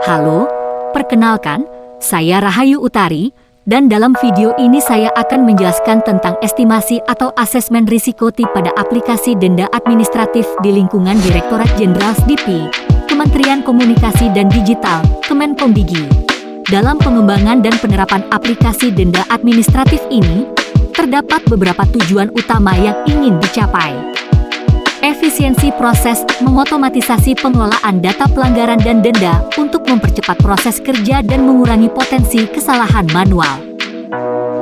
Halo, perkenalkan, saya Rahayu Utari, dan dalam video ini saya akan menjelaskan tentang estimasi atau asesmen risiko pada aplikasi denda administratif di lingkungan Direktorat Jenderal SDIP, Kementerian Komunikasi dan Digital, Kemenkomdigi. Dalam pengembangan dan penerapan aplikasi denda administratif ini, terdapat beberapa tujuan utama yang ingin dicapai. Efisiensi proses, mengotomatisasi pengelolaan data pelanggaran dan denda untuk mempercepat proses kerja dan mengurangi potensi kesalahan manual.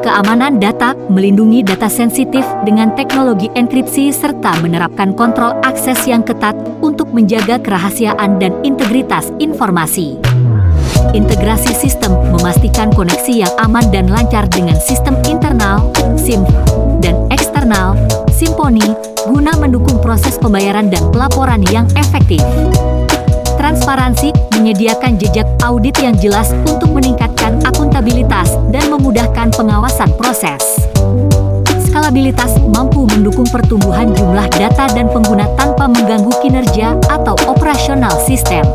Keamanan data, melindungi data sensitif dengan teknologi enkripsi serta menerapkan kontrol akses yang ketat untuk menjaga kerahasiaan dan integritas informasi. Integrasi sistem, memastikan koneksi yang aman dan lancar dengan sistem internal, SIM, dan eksternal, Simponi, guna mendukung proses pembayaran dan pelaporan yang efektif. Transparansi, menyediakan jejak audit yang jelas untuk meningkatkan akuntabilitas dan memudahkan pengawasan proses. Skalabilitas, mampu mendukung pertumbuhan jumlah data dan pengguna tanpa mengganggu kinerja atau operasional sistem.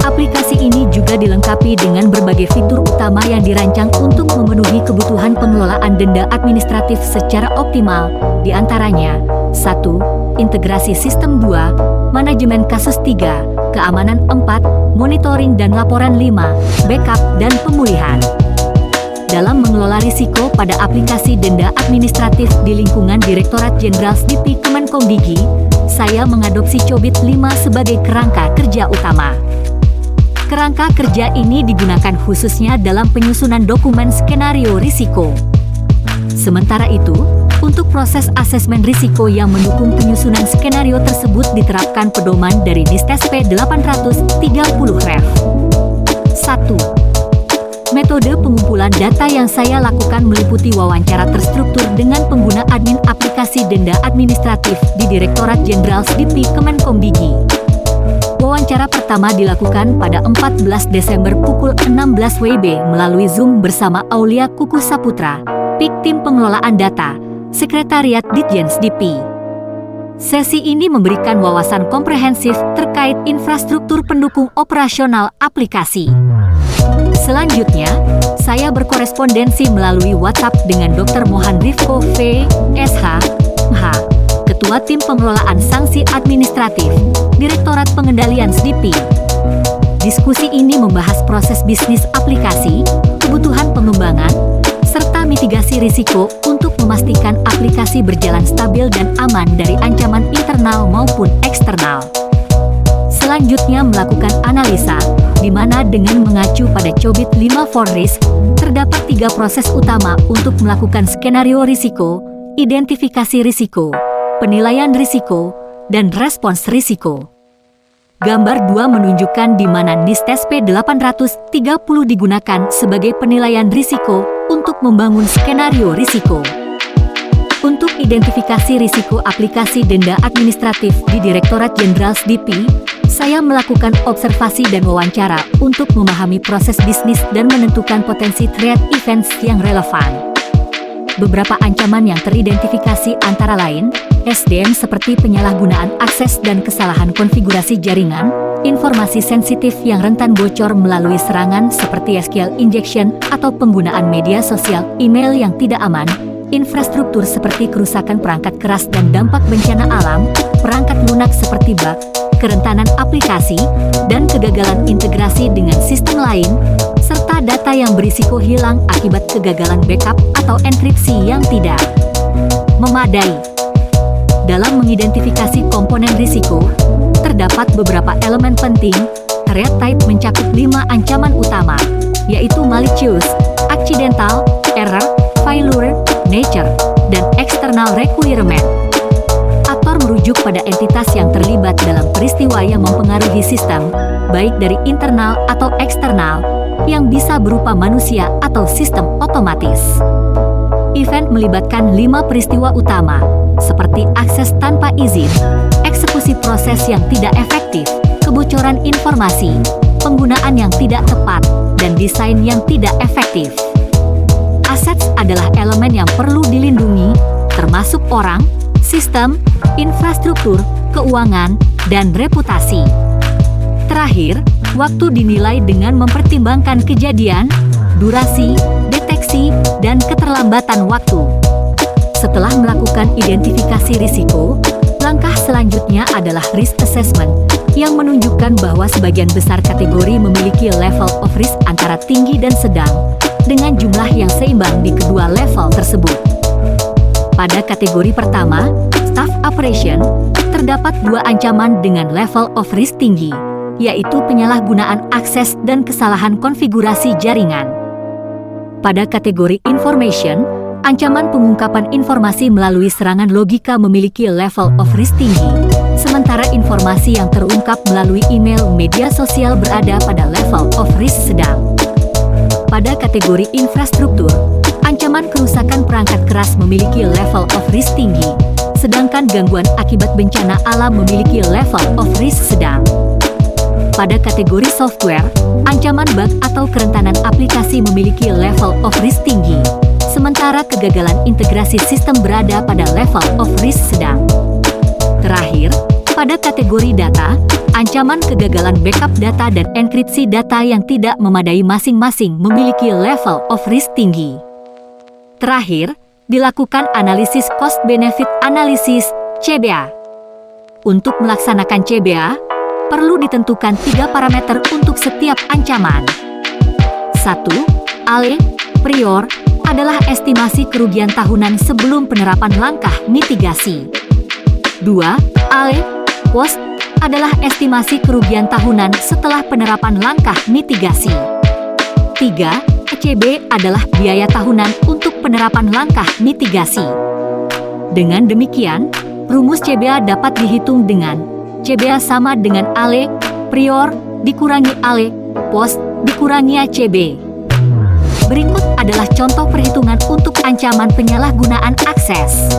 Aplikasi ini juga dilengkapi dengan berbagai fitur utama yang dirancang untuk memenuhi kebutuhan pengelolaan denda administratif secara optimal, di antaranya 1. Integrasi sistem 2, manajemen kasus 3, keamanan 4, monitoring dan laporan 5, backup dan pemulihan. Dalam mengelola risiko pada aplikasi denda administratif di lingkungan Direktorat Jenderal SDIP Kemenkomdigi, saya mengadopsi Cobit 5 sebagai kerangka kerja utama. Kerangka kerja ini digunakan khususnya dalam penyusunan dokumen skenario risiko. Sementara itu, untuk proses asesmen risiko yang mendukung penyusunan skenario tersebut diterapkan pedoman dari DISTESP 830 Rev. 1. Metode pengumpulan data yang saya lakukan meliputi wawancara terstruktur dengan pengguna admin aplikasi denda administratif di Direktorat Jenderal SDIP Kemenkomdigi. Wawancara pertama dilakukan pada 14 Desember pukul 16 WIB melalui Zoom bersama Aulia Kuku Saputra, PIK Tim Pengelolaan Data, Sekretariat Ditjen SDIP. Sesi ini memberikan wawasan komprehensif terkait infrastruktur pendukung operasional aplikasi. Selanjutnya, saya berkorespondensi melalui WhatsApp dengan Dr. Mohan Rifko V.Sh. MH, Ketua Tim Pengelolaan Sanksi Administratif, Direktorat Pengendalian SDIP. Diskusi ini membahas proses bisnis aplikasi, kebutuhan pengembangan, serta mitigasi risiko untuk memastikan aplikasi berjalan stabil dan aman dari ancaman internal maupun eksternal. Selanjutnya melakukan analisa, di mana dengan mengacu pada Cobit 5 for Risk, terdapat 3 proses utama untuk melakukan skenario risiko, identifikasi risiko, penilaian risiko, dan respons risiko. Gambar 2 menunjukkan di mana DISTESP 830 digunakan sebagai penilaian risiko untuk membangun skenario risiko. Untuk identifikasi risiko aplikasi denda administratif di Direktorat Jenderal SDIP, saya melakukan observasi dan wawancara untuk memahami proses bisnis dan menentukan potensi threat events yang relevan. Beberapa ancaman yang teridentifikasi antara lain, SDM seperti penyalahgunaan akses dan kesalahan konfigurasi jaringan, informasi sensitif yang rentan bocor melalui serangan seperti SQL injection atau penggunaan media sosial, email yang tidak aman, infrastruktur seperti kerusakan perangkat keras dan dampak bencana alam, perangkat lunak seperti bug, kerentanan aplikasi, dan kegagalan integrasi dengan sistem lain, serta data yang berisiko hilang akibat kegagalan backup atau enkripsi yang tidak memadai. Dalam mengidentifikasi komponen risiko, terdapat beberapa elemen penting. Threat type mencakup 5 ancaman utama, yaitu malicious, accidental, error, failure, nature, dan external requirement. Aktor merujuk pada entitas yang terlibat dalam peristiwa yang mempengaruhi sistem, baik dari internal atau eksternal, yang bisa berupa manusia atau sistem otomatis. Event melibatkan 5 peristiwa utama, seperti akses tanpa izin, eksekusi proses yang tidak efektif, kebocoran informasi, penggunaan yang tidak tepat, dan desain yang tidak efektif. Aset adalah elemen yang perlu dilindungi, termasuk orang, sistem, infrastruktur, keuangan, dan reputasi. Terakhir, Waktu dinilai dengan mempertimbangkan kejadian, durasi, deteksi, dan keterlambatan waktu. Setelah melakukan identifikasi risiko, langkah selanjutnya adalah risk assessment, yang menunjukkan bahwa sebagian besar kategori memiliki level of risk antara tinggi dan sedang, dengan jumlah yang seimbang di kedua level tersebut. Pada kategori pertama, staff operation, terdapat dua ancaman dengan level of risk tinggi, yaitu penyalahgunaan akses dan kesalahan konfigurasi jaringan. Pada kategori information, ancaman pengungkapan informasi melalui serangan logika memiliki level of risk tinggi, sementara informasi yang terungkap melalui email media sosial berada pada level of risk sedang. Pada kategori infrastruktur, ancaman kerusakan perangkat keras memiliki level of risk tinggi, sedangkan gangguan akibat bencana alam memiliki level of risk sedang. Pada kategori software, ancaman bug atau kerentanan aplikasi memiliki level of risk tinggi, sementara kegagalan integrasi sistem berada pada level of risk sedang. Terakhir, pada kategori data, ancaman kegagalan backup data dan enkripsi data yang tidak memadai masing-masing memiliki level of risk tinggi. Terakhir, dilakukan analisis cost-benefit analysis (CBA). Untuk melaksanakan CBA, perlu ditentukan 3 parameter untuk setiap ancaman. 1. ALE, prior, adalah estimasi kerugian tahunan sebelum penerapan langkah mitigasi. 2. ALE, post, adalah estimasi kerugian tahunan setelah penerapan langkah mitigasi. 3. CB adalah biaya tahunan untuk penerapan langkah mitigasi. Dengan demikian, rumus CBA dapat dihitung dengan CBA sama dengan ALE, prior, dikurangi ALE, post, dikurangi CB. Berikut adalah contoh perhitungan untuk ancaman penyalahgunaan akses.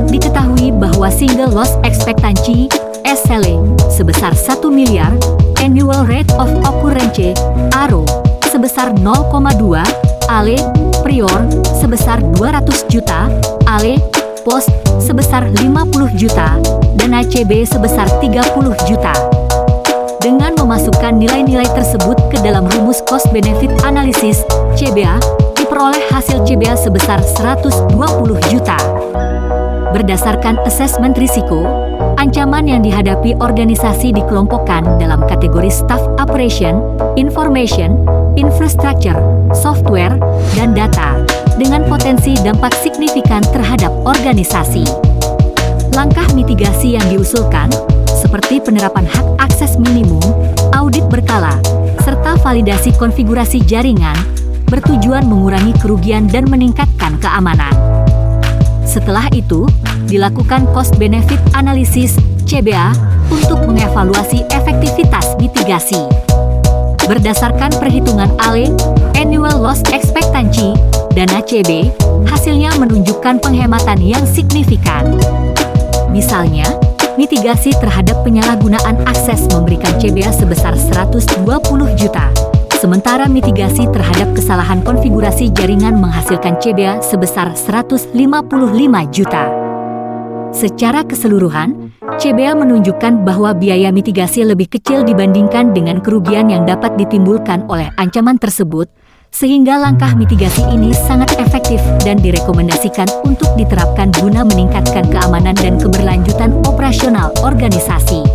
Diketahui bahwa single loss expectancy, SLE, sebesar 1 miliar, annual rate of occurrence, ARO, sebesar 0,2, ALE, prior, sebesar 200 juta, ALE, post, sebesar 50 juta, dan ACB sebesar 30 juta. Dengan memasukkan nilai-nilai tersebut ke dalam rumus cost-benefit analysis, CBA, diperoleh hasil CBA sebesar 120 juta. Berdasarkan asesmen risiko, ancaman yang dihadapi organisasi dikelompokkan dalam kategori staff operation, information, infrastructure, software, dan data, dengan potensi dampak signifikan terhadap organisasi. Langkah mitigasi yang diusulkan, seperti penerapan hak akses minimum, audit berkala, serta validasi konfigurasi jaringan, bertujuan mengurangi kerugian dan meningkatkan keamanan. Setelah itu, dilakukan cost-benefit analysis, CBA, untuk mengevaluasi efektivitas mitigasi. Berdasarkan perhitungan ALE, annual loss expectancy, dan ACB, hasilnya menunjukkan penghematan yang signifikan. Misalnya, mitigasi terhadap penyalahgunaan akses memberikan CBA sebesar 120 juta, sementara mitigasi terhadap kesalahan konfigurasi jaringan menghasilkan CBA sebesar 155 juta. Secara keseluruhan, CBA menunjukkan bahwa biaya mitigasi lebih kecil dibandingkan dengan kerugian yang dapat ditimbulkan oleh ancaman tersebut, sehingga langkah mitigasi ini sangat efektif dan direkomendasikan untuk diterapkan guna meningkatkan keamanan dan keberlanjutan operasional organisasi.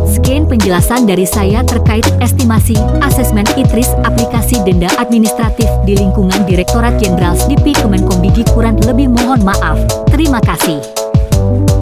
Sekian penjelasan dari saya terkait estimasi asesmen ITRIS aplikasi denda administratif di lingkungan Direktorat Jenderal DIPI Kemenkombigi. Kurang lebih mohon maaf. Terima kasih.